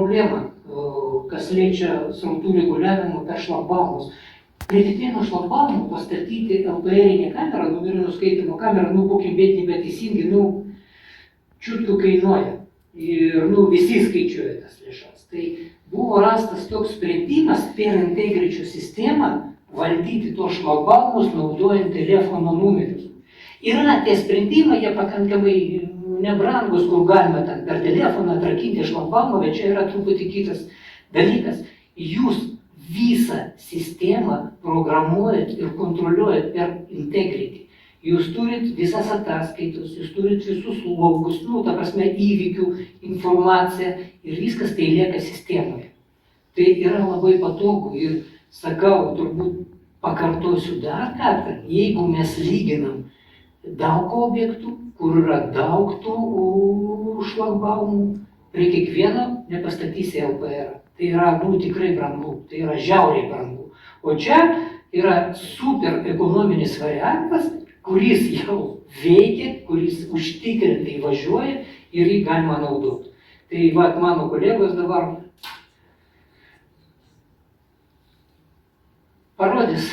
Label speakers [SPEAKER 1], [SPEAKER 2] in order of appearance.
[SPEAKER 1] problema, kas liečia srautų reguliavimo per šlagbaumus. Prie kiekvieno šlagbaumo pastatyti LPR-inę kamerą, numerio nuskaitimo kamerą, būkim vietiniai, bet teisingai, čiutkių kainuoja. Ir visi skaičiuoja tas lėšas. Tai buvo rastas toks sprendimas per Integričio sistemą valdyti tos šlagbaumus, naudojant telefono numerius. Yra tie sprendimai, jie pakankamai nebrangus, kur galima ten per telefoną atrakinti šlagbaumą, bet čia yra truputį kitas dalykas. Jūs visą sistemą programuojat ir kontroliuojat per Integrity. Jūs turit visas ataskaitos, jūs turit visus logus, ta prasme įvykių, informaciją ir viskas tai lieka sistemoje. Tai yra labai patogu ir sakau, turbūt pakartosiu dar kartą, jeigu mes lyginam daug objektų, kur yra daug tų šlagbaumų, prie kiekvieno nepastatysi LPR. Tai yra, tikrai brangu, tai yra žiauriai brangu. O čia yra super ekonominis variantas, kuris jau veikia, kuris užtikrintai važiuoja ir jį galima naudoti. Tai mano kolegos dabar parodys